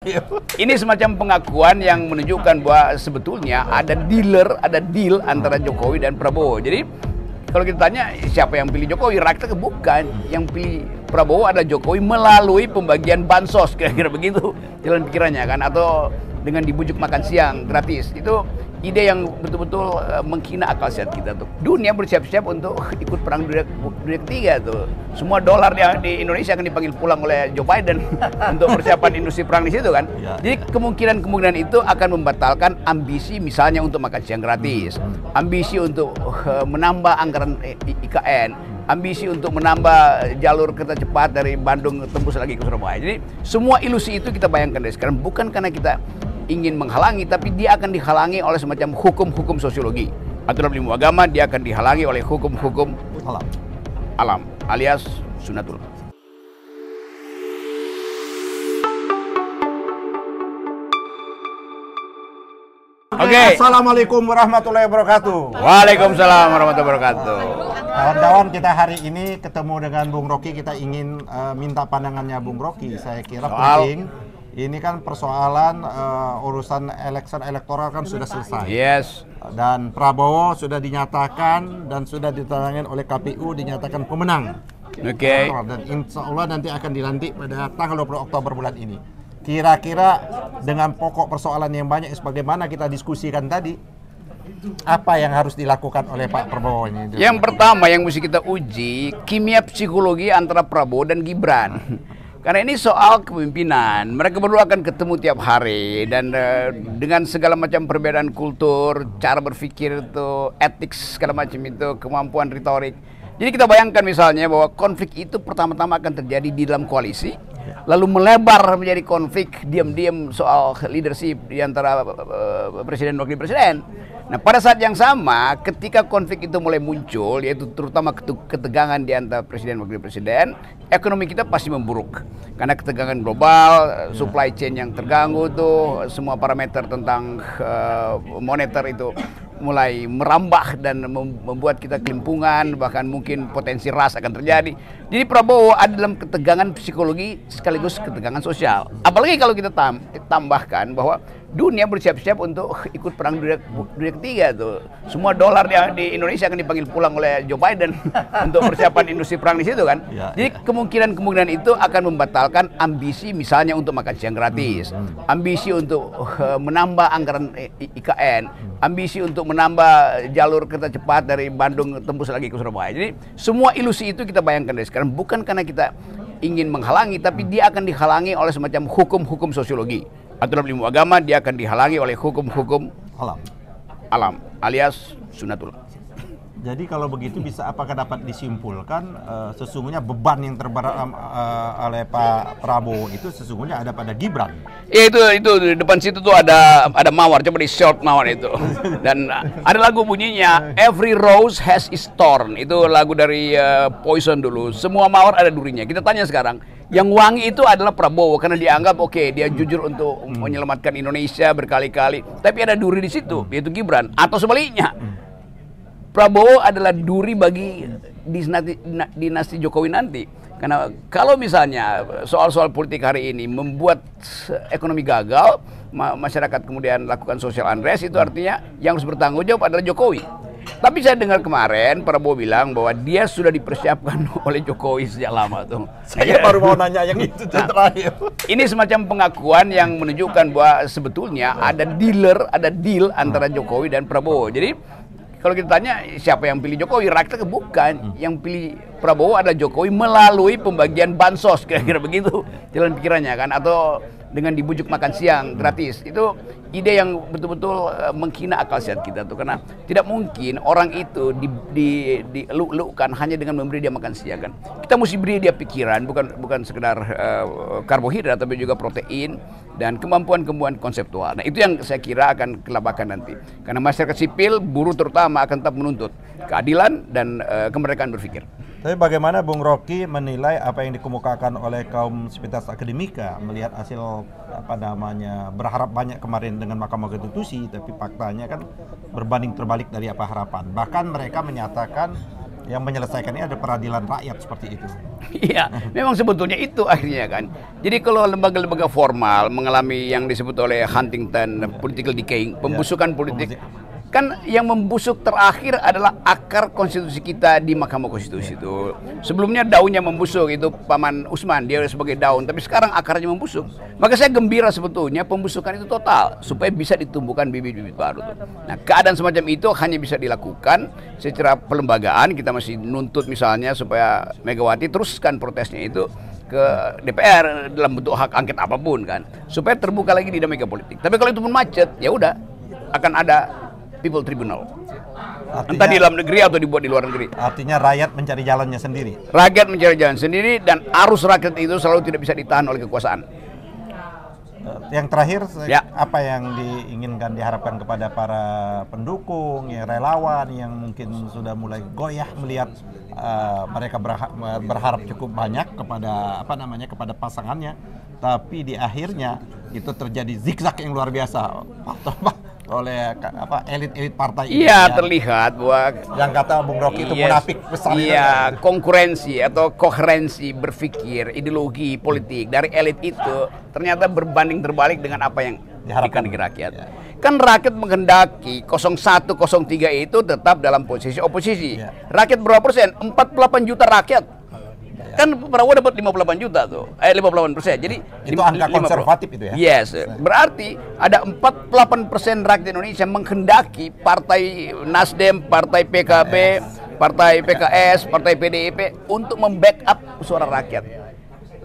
terakhir. Ini semacam pengakuan yang menunjukkan bahwa sebetulnya ada deal antara Jokowi dan Prabowo. Jadi kalau kita tanya siapa yang pilih Jokowi, rakyat bukan. Yang pilih Prabowo adalah Jokowi melalui pembagian bansos, kira-kira begitu jalan pikirannya kan, atau dengan dibujuk makan siang gratis. Itu ide yang betul-betul menghina akal sehat kita tuh. Dunia bersiap-siap untuk ikut perang dunia ketiga tuh. Semua dolar yang di Indonesia akan dipanggil pulang oleh Joe Biden untuk persiapan industri perang di situ kan. Jadi kemungkinan itu akan membatalkan ambisi misalnya untuk makan siang gratis, ambisi untuk menambah anggaran IKN, ambisi untuk menambah jalur kereta cepat dari Bandung tembus lagi ke Surabaya. Jadi semua ilusi itu kita bayangkan dari sekarang, bukan karena kita ingin menghalangi, tapi dia akan dihalangi oleh semacam hukum-hukum sosiologi. Aturan ilmu agama dia akan dihalangi oleh hukum-hukum alam alias sunatullah. Oke. Assalamualaikum warahmatullahi wabarakatuh. Waalaikumsalam warahmatullahi wabarakatuh. Kawan-kawan, kita hari ini ketemu dengan Bung Rocky. Kita ingin minta pandangannya Bung Rocky. Saya kira penting. Ini kan persoalan urusan elektoral kan sudah selesai. Yes. Dan Prabowo sudah dinyatakan dan sudah ditandatangani oleh KPU dinyatakan pemenang. Oke. Dan insya Allah nanti akan dilantik pada tanggal 20 Oktober bulan ini. Kira-kira dengan pokok persoalan yang banyak sebagaimana kita diskusikan tadi, apa yang harus dilakukan oleh Pak Prabowo ini? Yang pertama yang mesti kita uji kimia psikologi antara Prabowo dan Gibran. Karena ini soal kepemimpinan, mereka berdua akan ketemu tiap hari dan dengan segala macam perbedaan kultur, cara berpikir itu, etik segala macam itu, kemampuan retorik. Jadi kita bayangkan misalnya bahwa konflik itu pertama-tama akan terjadi di dalam koalisi, lalu melebar menjadi konflik diam-diam soal leadership di antara presiden dan wakil presiden. Nah, pada saat yang sama, ketika konflik itu mulai muncul, yaitu terutama ketegangan di antara presiden dan wakil presiden, ekonomi kita pasti memburuk. Karena ketegangan global, supply chain yang terganggu tuh, semua parameter tentang moneter itu mulai merambah dan membuat kita kelimpungan, bahkan mungkin potensi ras akan terjadi. Jadi Prabowo ada dalam ketegangan psikologi sekaligus ketegangan sosial. Apalagi kalau kita tambahkan bahwa dunia bersiap-siap untuk ikut perang dunia ketiga tuh. Semua dolar yang di Indonesia akan dipanggil pulang oleh Joe Biden untuk persiapan industri perang di situ kan. Jadi kemungkinan itu akan membatalkan ambisi misalnya untuk makan siang gratis, ambisi untuk menambah anggaran IKN, ambisi untuk menambah jalur kereta cepat dari Bandung tembus lagi ke Surabaya. Jadi semua ilusi itu kita bayangkan dari sekarang, bukan karena kita ingin menghalangi, tapi dia akan dihalangi oleh semacam hukum-hukum sosiologi. Aturan ilmu agama dia akan dihalangi oleh hukum-hukum alam alias sunatullah. Jadi kalau begitu bisa apakah dapat disimpulkan sesungguhnya beban yang terberat oleh Pak Prabowo itu sesungguhnya ada pada Gibran? Ya, itu di depan situ tuh ada mawar, coba di short mawar itu. Dan ada lagu bunyinya Every Rose Has Its Thorn. Itu lagu dari Poison dulu. Semua mawar ada durinya. Kita tanya sekarang, yang wangi itu adalah Prabowo karena dianggap oke, dia jujur untuk menyelamatkan Indonesia berkali-kali. Tapi ada duri di situ, yaitu Gibran. Atau sebaliknya, Prabowo adalah duri bagi dinasti Jokowi nanti. Karena kalau misalnya soal-soal politik hari ini membuat ekonomi gagal, masyarakat kemudian lakukan social unrest, itu artinya yang harus bertanggung jawab adalah Jokowi. Tapi saya dengar kemarin Prabowo bilang bahwa dia sudah dipersiapkan oleh Jokowi sejak lama tuh. Saya baru mau nanya yang itu terakhir. Ini semacam pengakuan yang menunjukkan bahwa sebetulnya ada deal antara Jokowi dan Prabowo. Jadi kalau kita tanya siapa yang pilih Jokowi, rakyat bukan. Yang pilih Prabowo adalah Jokowi melalui pembagian bansos, kira-kira begitu jalan pikirannya kan, atau dengan dibujuk makan siang gratis. Itu ide yang betul-betul menghina akal sehat kita tuh, karena tidak mungkin orang itu diluk-lukkan hanya dengan memberi dia makan siang kan. Kita mesti beri dia pikiran, bukan sekedar karbohidrat, tapi juga protein dan kemampuan konseptual. Nah, itu yang saya kira akan kelabakan nanti. Karena masyarakat sipil, buruh terutama akan tetap menuntut keadilan dan kemerdekaan berpikir. Tapi bagaimana Bung Rocky menilai apa yang dikemukakan oleh kaum sivitas akademika melihat hasil berharap banyak kemarin dengan Mahkamah Konstitusi, tapi faktanya kan berbanding terbalik dari apa harapan. Bahkan mereka menyatakan yang menyelesaikan ini ada peradilan rakyat seperti itu. Iya, memang sebetulnya itu akhirnya kan. Jadi kalau lembaga-lembaga formal mengalami yang disebut oleh Huntington political decaying, pembusukan politik, kan yang membusuk terakhir adalah akar konstitusi kita di Mahkamah Konstitusi itu. Sebelumnya daunnya membusuk, itu Paman Usman, dia sebagai daun, tapi sekarang akarnya membusuk. Maka saya gembira sebetulnya pembusukan itu total, supaya bisa ditumbuhkan bibit-bibit baru tuh. Nah, keadaan semacam itu hanya bisa dilakukan secara pelembagaan. Kita masih nuntut misalnya supaya Megawati teruskan protesnya itu ke DPR dalam bentuk hak angket apapun kan, supaya terbuka lagi dinamika politik. Tapi kalau itu pun macet, ya udah akan ada People Tribunal. Entah di dalam negeri atau dibuat di luar negeri. Artinya rakyat mencari jalannya sendiri. Rakyat mencari jalan sendiri, dan arus rakyat itu selalu tidak bisa ditahan oleh kekuasaan. Yang terakhir, ya, apa yang diinginkan, diharapkan kepada para pendukung, ya, relawan yang mungkin sudah mulai goyah melihat mereka berharap cukup banyak kepada kepada pasangannya, tapi di akhirnya itu terjadi zigzag yang luar biasa oleh elit-elit partai. Iya, terlihat bahwa yang kata Bung Rocky itu munafik besar. Iya, konkurensi atau koherensi berpikir ideologi politik dari elit itu ternyata berbanding terbalik dengan apa yang diharapkan rakyat. Ya. Kan rakyat menghendaki 01, 03 itu tetap dalam posisi oposisi. Ya. Rakyat berapa persen? 48 juta rakyat. Kan Prabowo dapat 58 juta tuh, 58%. Jadi itu angka konservatif itu ya. Yes, berarti ada 48% rakyat Indonesia menghendaki partai Nasdem, partai PKB, partai PKS, partai PDIP untuk membackup suara rakyat.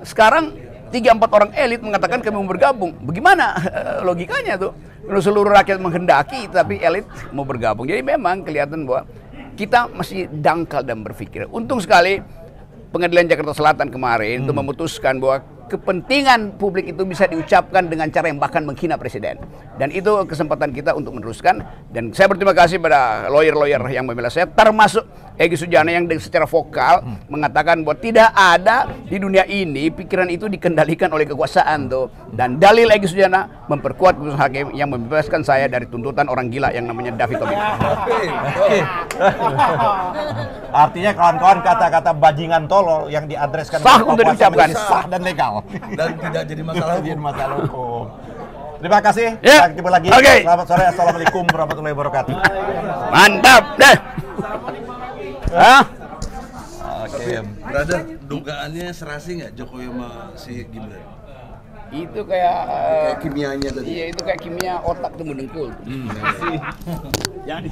Sekarang 3-4 orang elit mengatakan kami mau bergabung. Bagaimana logikanya tuh? Kalau seluruh rakyat menghendaki tapi elit mau bergabung. Jadi memang kelihatan bahwa kita masih dangkal dan berpikir. Untung sekali Pengadilan Jakarta Selatan kemarin itu memutuskan bahwa kepentingan publik itu bisa diucapkan dengan cara yang bahkan menghina presiden. Dan itu kesempatan kita untuk meneruskan. Dan saya berterima kasih pada lawyer-lawyer yang membela saya, termasuk Egy Sujana yang secara vokal mengatakan bahwa tidak ada di dunia ini pikiran itu dikendalikan oleh kekuasaan tuh. Dan dalil Egy Sujana memperkuat putusan hakim yang membebaskan saya dari tuntutan orang gila yang namanya David Tobing. Artinya kawan-kawan, kata-kata bajingan tolol yang diadreskan sah untuk diucapkan, sah dan legal dan tidak jadi masalah hukum. Terima kasih. Ya. Sampai jumpa lagi. Okay. Selamat sore. Assalamualaikum warahmatullahi wabarakatuh. Mantap deh. Hah? Oke. Brother, dugaannya serasi nggak Jokowi sama si Gibran? Itu kayak kimianya tadi. Iya, itu kayak kimia otak tuh mendengkul. Jangan.